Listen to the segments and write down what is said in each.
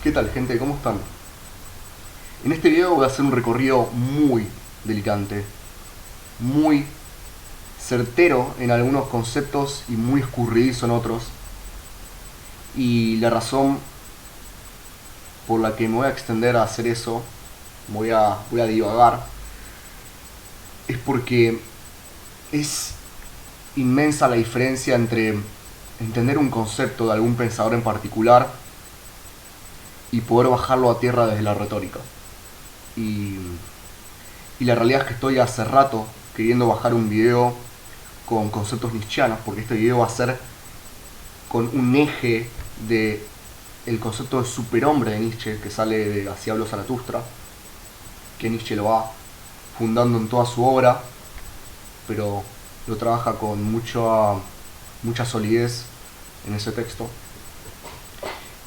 ¿Qué tal, gente? ¿Cómo están? En este video voy a hacer un recorrido muy delicante, muy certero en algunos conceptos y muy escurridizo en otros. Y la razón por la que me voy a extender a hacer eso, voy a divagar, es porque es inmensa la diferencia entre entender un concepto de algún pensador en particular y poder bajarlo a tierra desde la retórica. Y Y la realidad es que estoy hace rato queriendo bajar un video con conceptos nietzscheanos, porque este video va a ser con un eje de el concepto de superhombre de Nietzsche, que sale de Así habló Zaratustra, que Nietzsche lo va fundando en toda su obra, pero lo trabaja con mucha solidez en ese texto.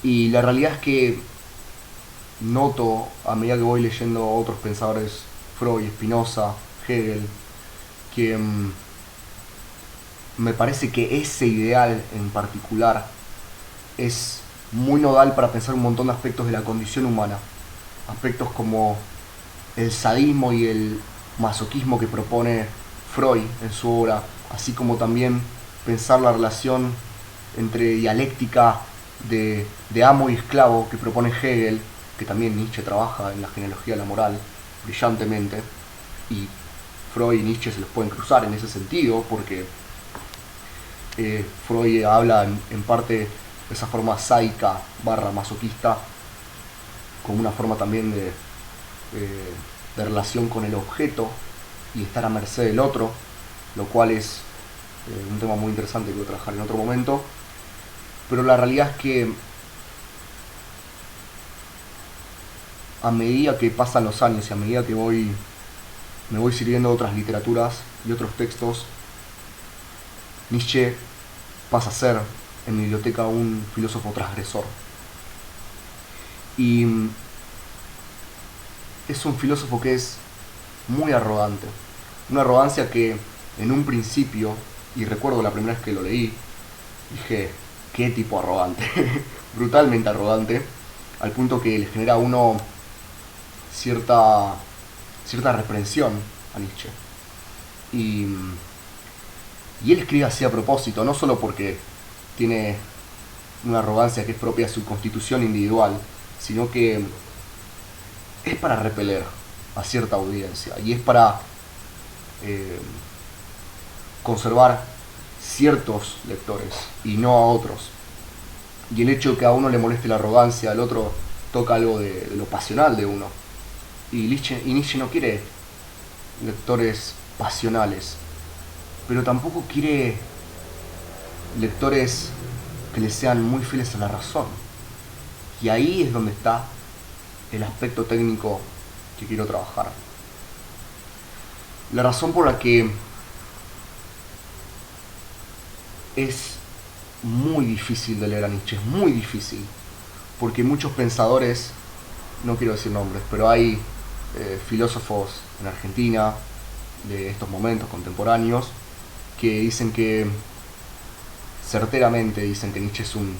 Y la realidad es que noto, a medida que voy leyendo a otros pensadores, Freud, Spinoza, Hegel, que me parece que ese ideal en particular es muy nodal para pensar un montón de aspectos de la condición humana. Aspectos como el sadismo y el masoquismo que propone Freud en su obra, así como también pensar la relación entre dialéctica de amo y esclavo que propone Hegel, que también Nietzsche trabaja en la genealogía de la moral brillantemente, y Freud y Nietzsche se los pueden cruzar en ese sentido, porque Freud habla en parte de esa forma sádica barra masoquista como una forma también de relación con el objeto y estar a merced del otro, lo cual es un tema muy interesante que voy a trabajar en otro momento. Pero la realidad es que a medida que pasan los años y a medida que me voy sirviendo de otras literaturas y otros textos, Nietzsche pasa a ser en mi biblioteca un filósofo transgresor. Y es un filósofo que es muy arrogante. Una arrogancia que en un principio, y recuerdo la primera vez que lo leí, dije, qué tipo arrogante. Brutalmente arrogante, al punto que le genera a uno cierta reprensión a Nietzsche. Y, y él escribe así a propósito, no solo porque tiene una arrogancia que es propia de su constitución individual, sino que es para repeler a cierta audiencia y es para eh, conservar ciertos lectores y no a otros. Y el hecho de que a uno le moleste la arrogancia, al otro toca algo de lo pasional de uno. Y Nietzsche no quiere lectores pasionales, pero tampoco quiere lectores que le sean muy fieles a la razón. Y ahí es donde está el aspecto técnico que quiero trabajar. La razón por la que es muy difícil de leer a Nietzsche, es muy difícil, porque muchos pensadores, no quiero decir nombres, pero hay filósofos en Argentina de estos momentos contemporáneos que dicen que, certeramente dicen que Nietzsche es un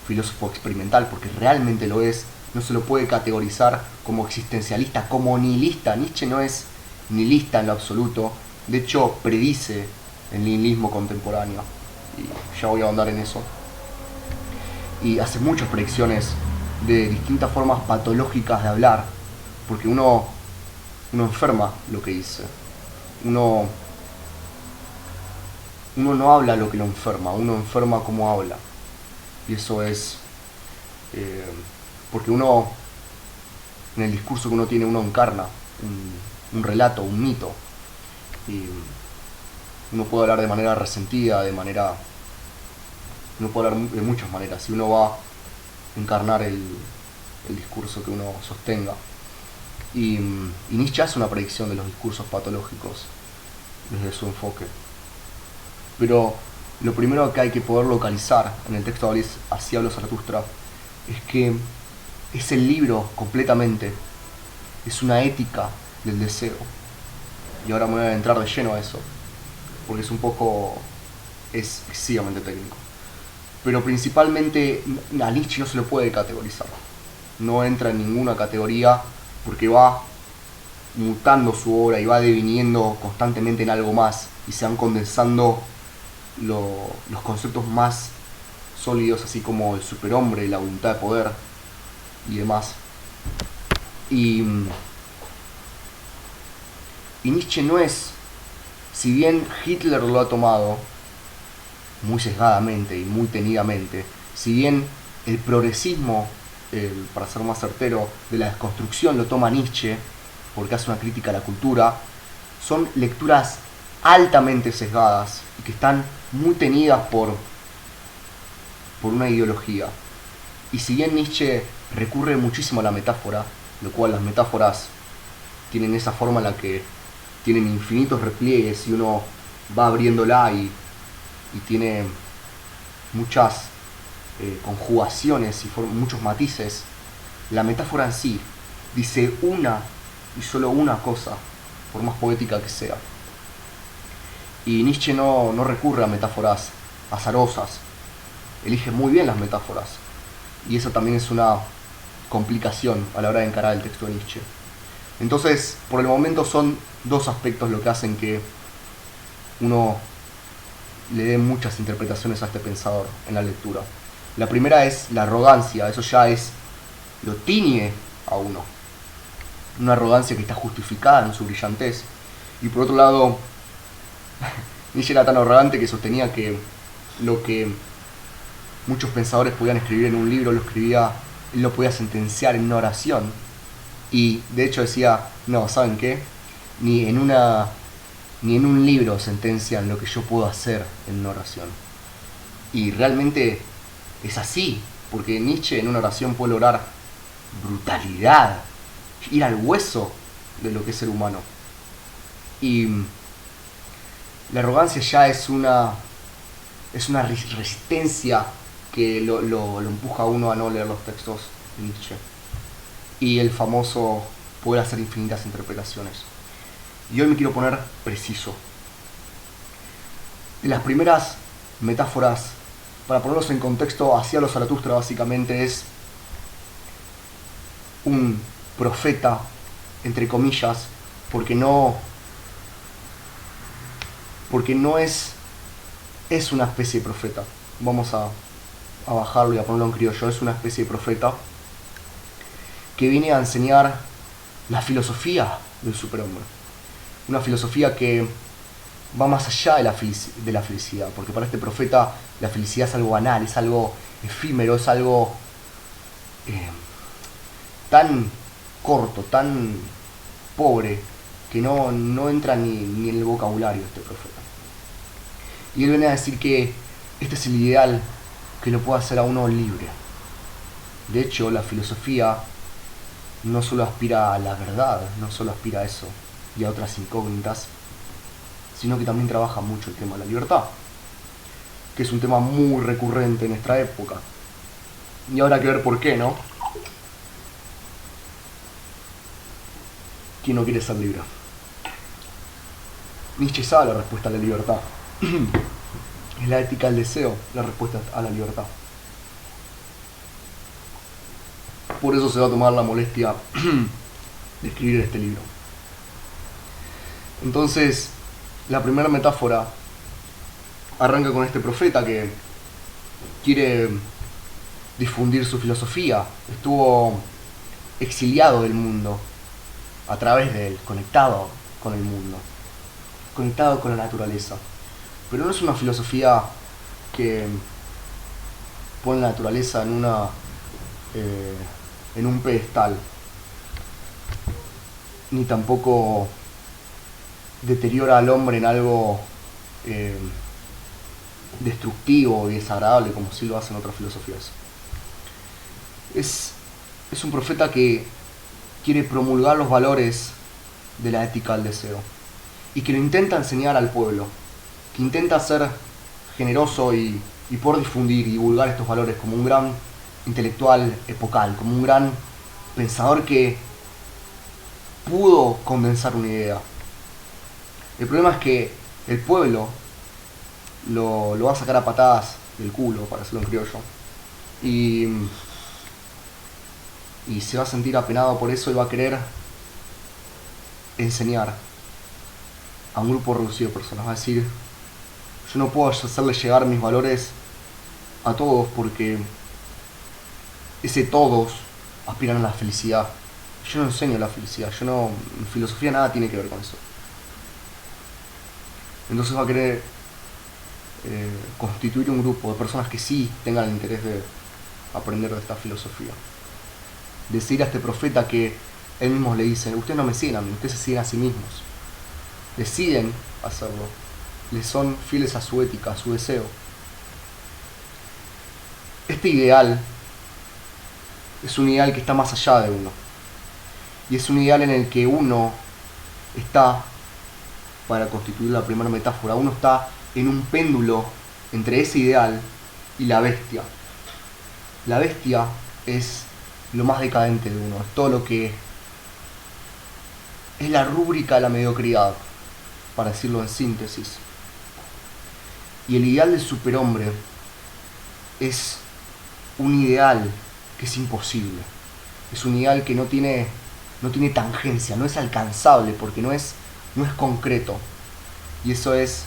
filósofo experimental, porque realmente lo es. No se lo puede categorizar como existencialista, como nihilista. Nietzsche no es nihilista en lo absoluto, de hecho predice el nihilismo contemporáneo, y ya voy a ahondar en eso. Y hace muchas predicciones de distintas formas patológicas de hablar, porque uno enferma lo que dice, uno, uno no habla lo que lo enferma, uno enferma como habla. Y eso es eh, porque uno, en el discurso que uno tiene, uno encarna un relato, un mito. Y uno puede hablar de manera resentida, uno puede hablar de muchas maneras, y uno va a encarnar el discurso que uno sostenga. Y Nietzsche hace una predicción de los discursos patológicos desde su enfoque. Pero lo primero que hay que poder localizar en el texto de Así habló Zaratustra es que es el libro completamente, es una ética del deseo. Y ahora me voy a entrar de lleno a eso, porque es excesivamente técnico. Pero principalmente a Nietzsche no se lo puede categorizar. no entra en ninguna categoría porque va mutando su obra y va deviniendo constantemente en algo más y se van condensando los conceptos más sólidos, así como el superhombre, la voluntad de poder y demás. Y Nietzsche no es, si bien Hitler lo ha tomado muy sesgadamente y muy tenidamente, si bien el progresismo, para ser más certero, de la desconstrucción lo toma Nietzsche, porque hace una crítica a la cultura, son lecturas altamente sesgadas y que están muy tenidas por una ideología. Y si bien Nietzsche recurre muchísimo a la metáfora, lo cual las metáforas tienen esa forma en la que tienen infinitos repliegues y uno va abriéndola y tiene muchas conjugaciones y muchos matices, la metáfora en sí dice una y solo una cosa, por más poética que sea. Y Nietzsche no recurre a metáforas azarosas, elige muy bien las metáforas. Y eso también es una complicación a la hora de encarar el texto de Nietzsche. Entonces, por el momento son dos aspectos lo que hacen que uno le dé muchas interpretaciones a este pensador en la lectura. La primera es la arrogancia, eso ya lo tiñe a uno. Una arrogancia que está justificada en su brillantez. Y por otro lado, Nietzsche era tan arrogante que sostenía que lo que muchos pensadores podían escribir en un libro, él lo podía sentenciar en una oración. Y de hecho decía, no, ¿saben qué? Ni en un libro sentencian lo que yo puedo hacer en una oración. Y realmente es así, porque Nietzsche en una oración puede lograr brutalidad, ir al hueso de lo que es ser humano. Y la arrogancia ya es una resistencia que lo empuja a uno a no leer los textos de Nietzsche. Y el famoso poder hacer infinitas interpretaciones. Y hoy me quiero poner preciso. De las primeras metáforas, para ponerlos en contexto, hacia los Zaratustra básicamente es un profeta, entre comillas, porque no es una especie de profeta. Vamos a bajarlo y a ponerlo en criollo. Es una especie de profeta que viene a enseñar la filosofía del superhombre. Una filosofía que va más allá de la felicidad, porque para este profeta la felicidad es algo banal, es algo efímero, es algo tan corto, tan pobre, que no entra ni en el vocabulario de este profeta. Y él viene a decir que este es el ideal que lo puede hacer a uno libre. De hecho, la filosofía no solo aspira a la verdad, no solo aspira a eso y a otras incógnitas, sino que también trabaja mucho el tema de la libertad, que es un tema muy recurrente en nuestra época. Y ahora hay que ver por qué, ¿no? ¿Quién no quiere ser libre? Nietzsche sabe la respuesta a la libertad. Es la ética del deseo, la respuesta a la libertad. Por eso se va a tomar la molestia de escribir este libro. Entonces, la primera metáfora arranca con este profeta que quiere difundir su filosofía. Estuvo exiliado del mundo, a través de él, conectado con el mundo, conectado con la naturaleza. Pero no es una filosofía que pone la naturaleza en un pedestal, ni tampoco deteriora al hombre en algo destructivo y desagradable como sí lo hacen otras filosofías. Es un profeta que quiere promulgar los valores de la ética del deseo y que lo intenta enseñar al pueblo, que intenta ser generoso y por difundir y divulgar estos valores como un gran intelectual epocal, como un gran pensador que pudo condensar una idea. El problema es que el pueblo lo va a sacar a patadas del culo, para hacerlo en criollo, y y se va a sentir apenado por eso y va a querer enseñar a un grupo reducido de personas. Va a decir, yo no puedo hacerle llegar mis valores a todos porque ese todos aspiran a la felicidad. Yo no enseño la felicidad, en filosofía nada tiene que ver con eso. Entonces va a querer constituir un grupo de personas que sí tengan el interés de aprender de esta filosofía. Decir a este profeta que él mismo le dice, ustedes no me siguen a mí, ustedes se siguen a sí mismos. Deciden hacerlo, les son fieles a su ética, a su deseo. Este ideal es un ideal que está más allá de uno. Y es un ideal en el que uno está, para constituir la primera metáfora, uno está en un péndulo entre ese ideal y la bestia. La bestia es lo más decadente de uno, es todo lo que es la rúbrica de la mediocridad, para decirlo en síntesis. Y el ideal del superhombre es un ideal que es imposible. Es un ideal que no tiene tangencia, no es alcanzable porque no es concreto. Y eso es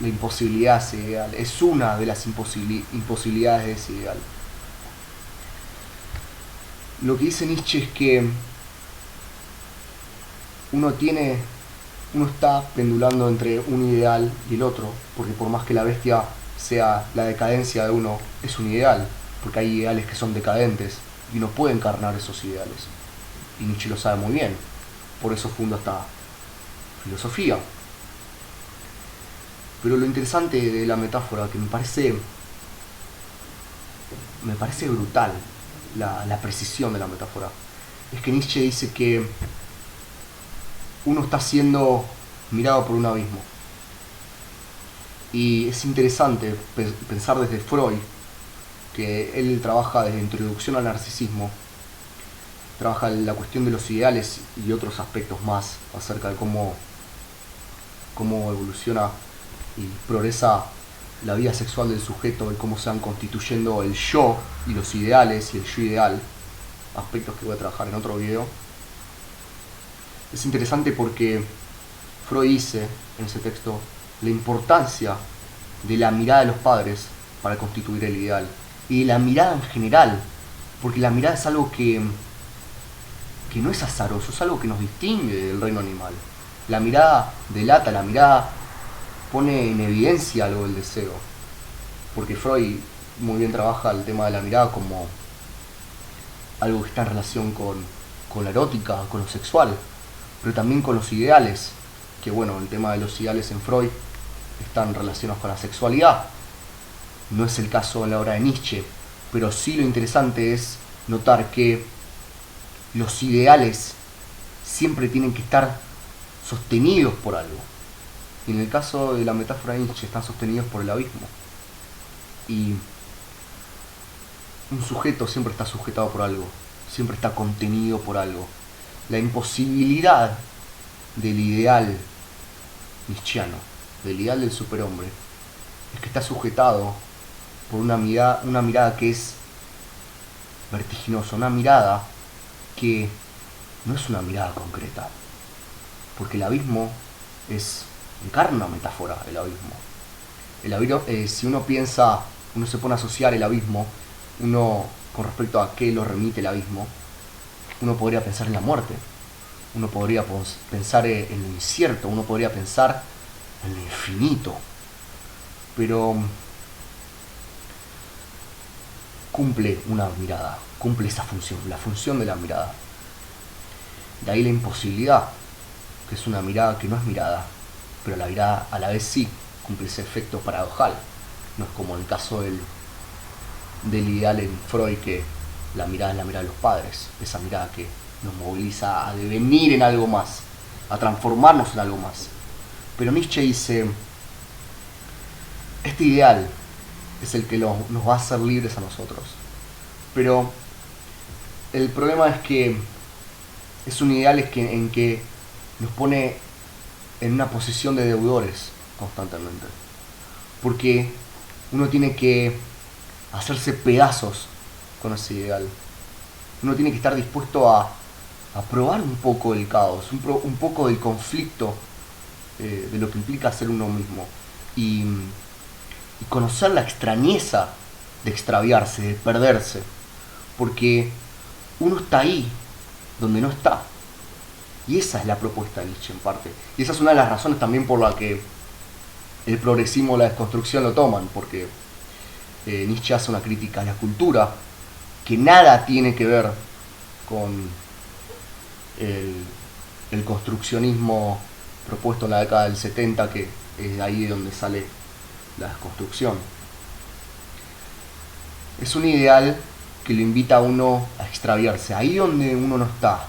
la imposibilidad de ese ideal. Es una de las imposibilidades de ese ideal. Lo que dice Nietzsche es que uno está pendulando entre un ideal y el otro, porque por más que la bestia sea la decadencia de uno, es un ideal, porque hay ideales que son decadentes y uno puede encarnar esos ideales. Y Nietzsche lo sabe muy bien, por eso funda esta filosofía. Pero lo interesante de la metáfora, que me parece brutal, la precisión de la metáfora, es que Nietzsche dice que uno está siendo mirado por un abismo. Y es interesante pensar desde Freud, que él trabaja desde Introducción al Narcisismo, trabaja la cuestión de los ideales y otros aspectos más acerca de cómo evoluciona y progresa la vida sexual del sujeto y cómo se van constituyendo el yo y los ideales y el yo ideal, aspectos que voy a trabajar en otro video. Es interesante porque Freud dice en ese texto la importancia de la mirada de los padres para constituir el ideal y de la mirada en general, porque la mirada es algo que no es azaroso, es algo que nos distingue del reino animal. La mirada delata, la mirada pone en evidencia algo del deseo, porque Freud muy bien trabaja el tema de la mirada como algo que está en relación con la erótica, con lo sexual, pero también con los ideales, que bueno, el tema de los ideales en Freud están relacionados con la sexualidad. No es el caso en la obra de Nietzsche, pero sí lo interesante es notar que los ideales siempre tienen que estar sostenidos por algo. Y en el caso de la metáfora de Nietzsche están sostenidos por el abismo. Y un sujeto siempre está sujetado por algo, siempre está contenido por algo. La imposibilidad del ideal nietzscheano, del ideal del superhombre, es que está sujetado por una mirada que es vertiginosa, una mirada que no es una mirada concreta, porque el abismo encarna una metáfora, el abismo. Si uno se pone a asociar el abismo, con respecto a qué lo remite el abismo, uno podría pensar en la muerte, uno podría pensar en lo incierto, uno podría pensar en lo infinito, pero cumple una mirada, cumple esa función, la función de la mirada. De ahí la imposibilidad, que es una mirada que no es mirada, pero la mirada a la vez sí cumple ese efecto paradojal. No es como el caso del ideal en Freud, que la mirada es la mirada de los padres, esa mirada que nos moviliza a devenir en algo más, a transformarnos en algo más. Pero Nietzsche dice, este ideal es el que nos va a hacer libres a nosotros. Pero el problema es que es un ideal en que nos pone en una posición de deudores constantemente. Porque uno tiene que hacerse pedazos con ese ideal. Uno tiene que estar dispuesto a probar un poco del caos, un poco del conflicto de lo que implica ser uno mismo. Y conocer la extrañeza de extraviarse, de perderse. Porque uno está ahí, donde no está. Y esa es la propuesta de Nietzsche en parte. Y esa es una de las razones también por la que el progresismo y la desconstrucción lo toman. Porque Nietzsche hace una crítica a la cultura que nada tiene que ver con el construccionismo propuesto en la década del 70, que es de ahí de donde sale la desconstrucción. Es un ideal que lo invita a uno a extraviarse, ahí donde uno no está,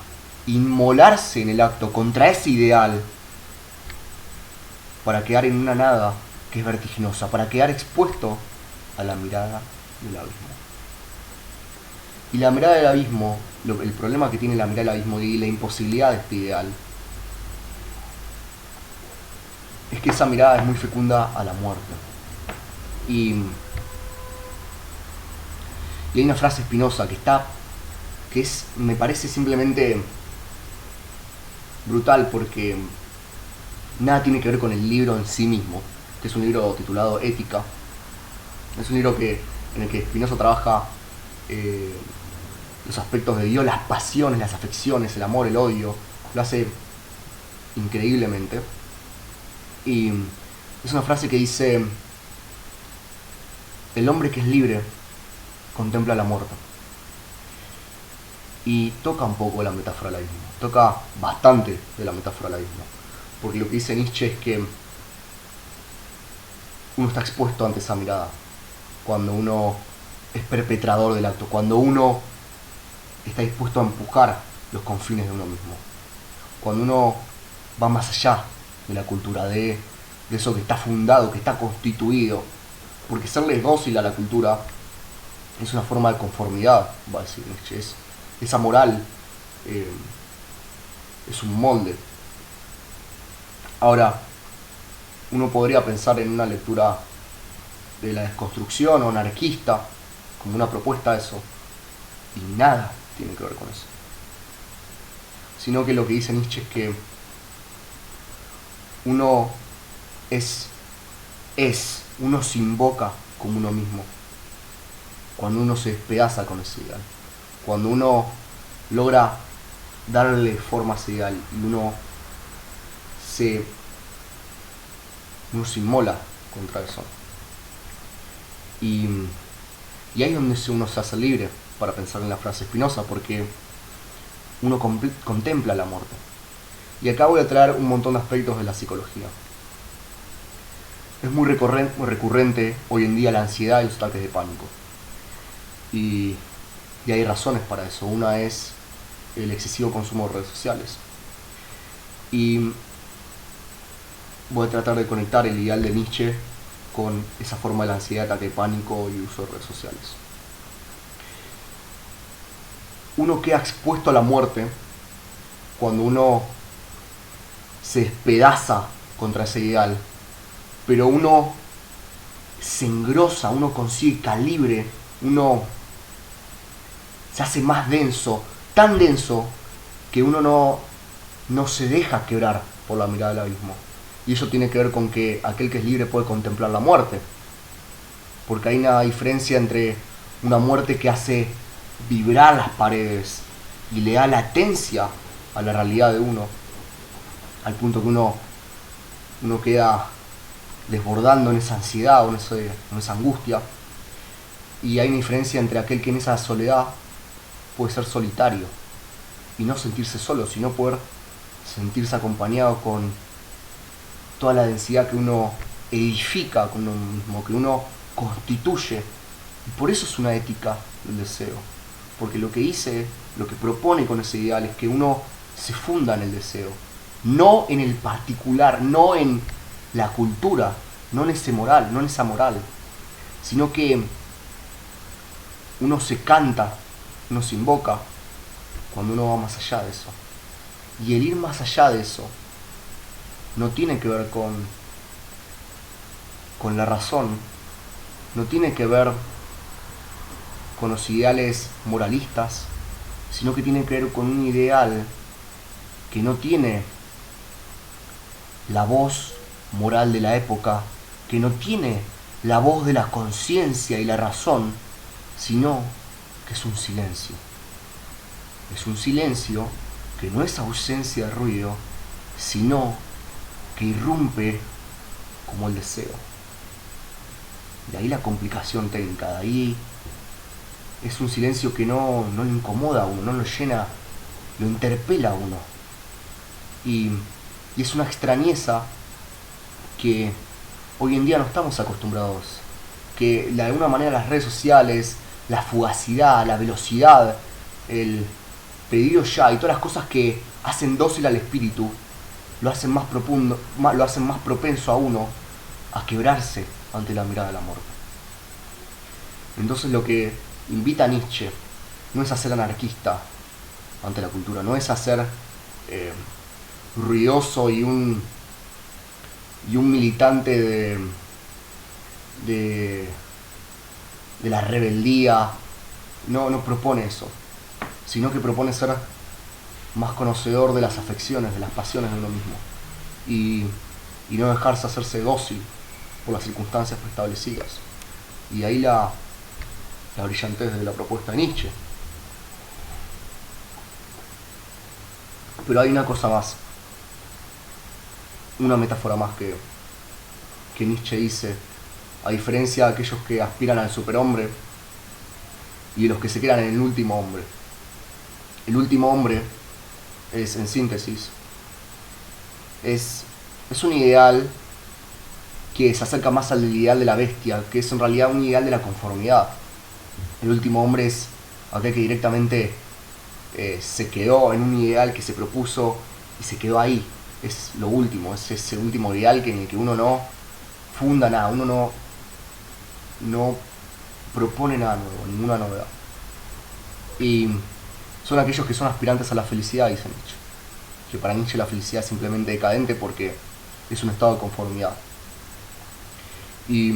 inmolarse en el acto contra ese ideal para quedar en una nada que es vertiginosa, para quedar expuesto a la mirada del abismo. Y la mirada del abismo, el problema que tiene la mirada del abismo y la imposibilidad de este ideal, es que esa mirada es muy fecunda a la muerte. Y hay una frase de Spinoza que es, me parece simplemente brutal, porque nada tiene que ver con el libro en sí mismo, que es un libro titulado Ética. Es un libro en el que Spinoza trabaja los aspectos de Dios, las pasiones, las afecciones, el amor, el odio. Lo hace increíblemente. Y es una frase que dice: el hombre que es libre contempla la muerte. Y toca un poco la metáfora del abismo, toca bastante de la metáfora del abismo, porque lo que dice Nietzsche es que uno está expuesto ante esa mirada cuando uno es perpetrador del acto, cuando uno está dispuesto a empujar los confines de uno mismo, cuando uno va más allá de la cultura, de eso que está fundado, que está constituido, porque serle dócil a la cultura es una forma de conformidad, va a decir Nietzsche. Esa moral es un molde. Ahora, uno podría pensar en una lectura de la desconstrucción o anarquista como una propuesta a eso, y nada tiene que ver con eso, sino que lo que dice Nietzsche es que uno uno se invoca como uno mismo cuando uno se despedaza con ese ideal, cuando uno logra darle forma a ese ideal y uno se inmola contra eso. Y ahí es donde uno se hace libre para pensar en la frase Spinoza, porque uno contempla la muerte. Y acá voy a traer un montón de aspectos de la psicología. Es muy recurrente hoy en día la ansiedad y los ataques de pánico. Y hay razones para eso. Una es el excesivo consumo de redes sociales. Y voy a tratar de conectar el ideal de Nietzsche con esa forma de la ansiedad, ataque de pánico y uso de redes sociales. Uno queda expuesto a la muerte cuando uno se despedaza contra ese ideal, pero uno se engrosa, uno consigue calibre, uno se hace más denso, tan denso que uno no se deja quebrar por la mirada del abismo. Y eso tiene que ver con que aquel que es libre puede contemplar la muerte, porque hay una diferencia entre una muerte que hace vibrar las paredes y le da latencia a la realidad de uno, al punto que uno queda desbordando en esa ansiedad o en esa angustia. Y hay una diferencia entre aquel que en esa soledad puede ser solitario y no sentirse solo, sino poder sentirse acompañado con toda la densidad que uno edifica con uno mismo, que uno constituye. Y por eso es una ética del deseo, porque lo que propone con ese ideal es que uno se funda en el deseo, no en el particular, no en la cultura, no en esa moral, sino que uno se canta, uno se invoca cuando uno va más allá de eso. Y el ir más allá de eso no tiene que ver con la razón, no tiene que ver con los ideales moralistas, sino que tiene que ver con un ideal que no tiene la voz moral de la época, que no tiene la voz de la conciencia y la razón, sino que es un silencio. Es un silencio que no es ausencia de ruido, sino que irrumpe como el deseo. De ahí la complicación técnica, de ahí es un silencio que no lo incomoda a uno, no lo llena, lo interpela a uno. Y es una extrañeza que hoy en día no estamos acostumbrados. Que de alguna manera las redes sociales, la fugacidad, la velocidad, el pedido ya y todas las cosas que hacen dócil al espíritu, lo hacen más profundo, lo hacen más propenso a uno a quebrarse ante la mirada del amor. Entonces lo que invita a Nietzsche no es a ser anarquista ante la cultura, no es a ser ruidoso y un militante de la rebeldía. No propone eso, sino que propone ser más conocedor de las afecciones, de las pasiones de uno mismo, y no dejarse hacerse dócil por las circunstancias preestablecidas. Y ahí la brillantez de la propuesta de Nietzsche. Pero hay una cosa más, una metáfora más que Nietzsche dice, a diferencia de aquellos que aspiran al superhombre y de los que se quedan en el último hombre. El último hombre es, en síntesis, es un ideal que se acerca más al ideal de la bestia, que es en realidad un ideal de la conformidad. El último hombre es aquel que directamente se quedó en un ideal que se propuso y se quedó ahí. Es lo último, es ese último ideal en el que uno no funda nada, uno no propone nada nuevo, ninguna novedad. Y son aquellos que son aspirantes a la felicidad, dice Nietzsche. Que para Nietzsche la felicidad es simplemente decadente porque es un estado de conformidad. Y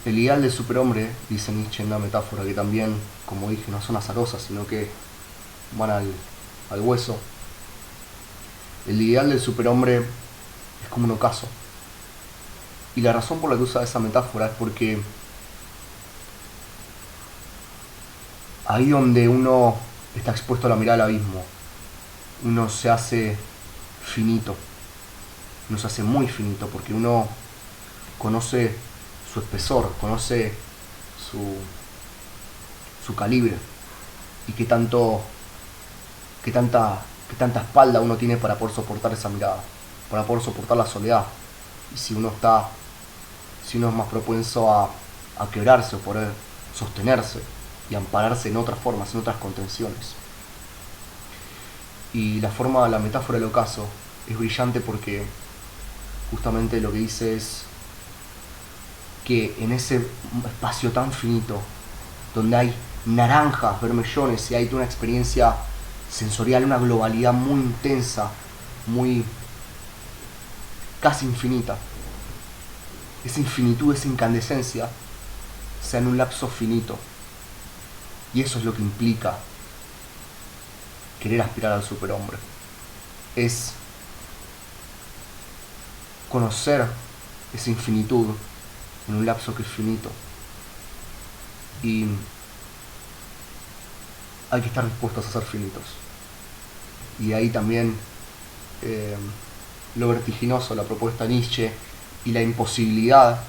el ideal del superhombre, dice Nietzsche en una metáfora que también, como dije, no son azarosas, sino que van al hueso. El ideal del superhombre es como un ocaso. Y la razón por la que usa esa metáfora es porque ahí donde uno está expuesto a la mirada del abismo, uno se hace finito, uno se hace muy finito, porque uno conoce su espesor, conoce su calibre y qué tanta espalda uno tiene para poder soportar esa mirada, para poder soportar la soledad. Y si uno es más propenso a quebrarse o poder sostenerse y ampararse en otras formas, en otras contenciones. Y la metáfora del ocaso es brillante porque justamente lo que dice es que en ese espacio tan finito, donde hay naranjas, vermellones y hay una experiencia sensorial, una globalidad muy intensa, muy casi infinita, esa infinitud, esa incandescencia, sea en un lapso finito. Y eso es lo que implica querer aspirar al superhombre. Es conocer esa infinitud en un lapso que es finito. Y hay que estar dispuestos a ser finitos. Y ahí también lo vertiginoso de la propuesta de Nietzsche y la imposibilidad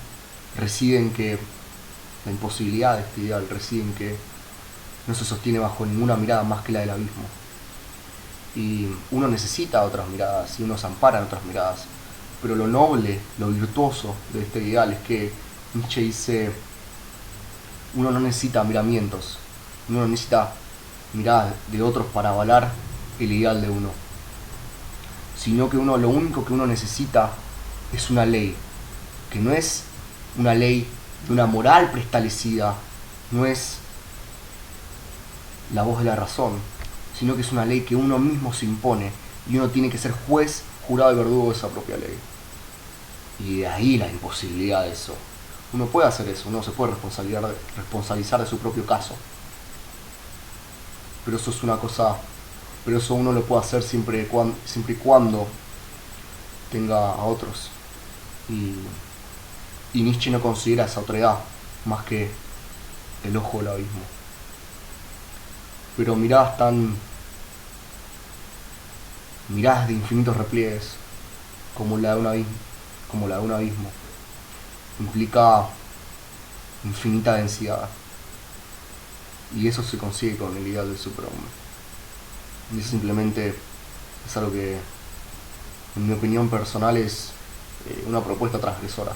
la imposibilidad de este ideal reside en que no se sostiene bajo ninguna mirada más que la del abismo. Y uno necesita otras miradas y uno se ampara en otras miradas. Pero lo noble, lo virtuoso de este ideal es que Nietzsche dice, uno no necesita miramientos, uno no necesita miradas de otros para avalar el ideal de uno, sino que lo único que uno necesita es una ley, que no es una ley de una moral preestablecida, no es la voz de la razón, sino que es una ley que uno mismo se impone y uno tiene que ser juez, jurado y verdugo de esa propia ley. Y de ahí la imposibilidad de eso, Uno puede hacer eso, uno se puede responsabilizar de su propio caso. Pero eso es una cosa, pero eso uno lo puede hacer siempre y cuando tenga a otros. Y, y Nietzsche no considera esa otredad más que el ojo del abismo. Pero miradas de infinitos repliegues, como la de un abismo, implica infinita densidad. Y eso se consigue con el ideal del superhombre. Y eso simplemente es algo que, en mi opinión personal, es una propuesta transgresora.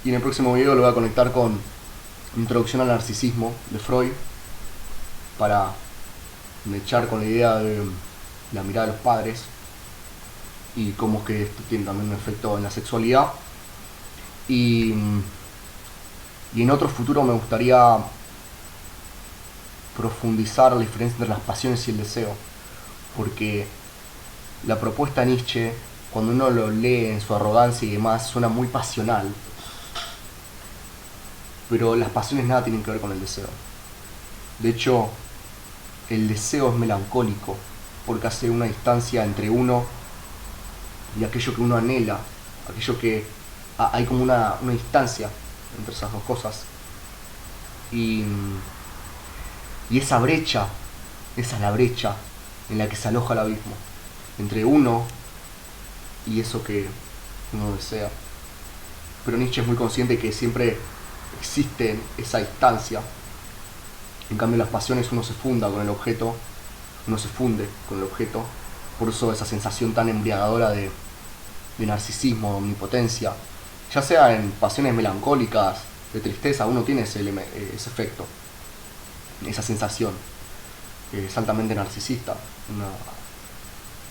Y en el próximo video lo voy a conectar con Introducción al Narcisismo de Freud, para echar con la idea de la mirada de los padres y cómo es que esto tiene también un efecto en la sexualidad. Y en otro futuro me gustaría profundizar la diferencia entre las pasiones y el deseo, porque la propuesta de Nietzsche, cuando uno lo lee en su arrogancia y demás, suena muy pasional, pero las pasiones nada tienen que ver con el deseo. De hecho, el deseo es melancólico, porque hace una distancia entre uno y aquello que uno anhela, aquello que hay como una distancia entre esas dos cosas. Y esa brecha, esa es la brecha en la que se aloja el abismo, entre uno y eso que uno desea. Pero Nietzsche es muy consciente que siempre existe esa distancia. En cambio, las pasiones uno se funde con el objeto, por eso esa sensación tan embriagadora de narcisismo, de omnipotencia, ya sea en pasiones melancólicas, de tristeza, uno tiene ese efecto, esa sensación es altamente narcisista,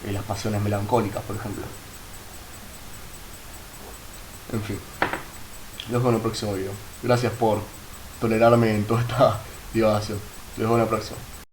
en las pasiones melancólicas, por ejemplo. En fin, los veo en el próximo video. Gracias por tolerarme en toda esta divagación. Los veo en el próximo.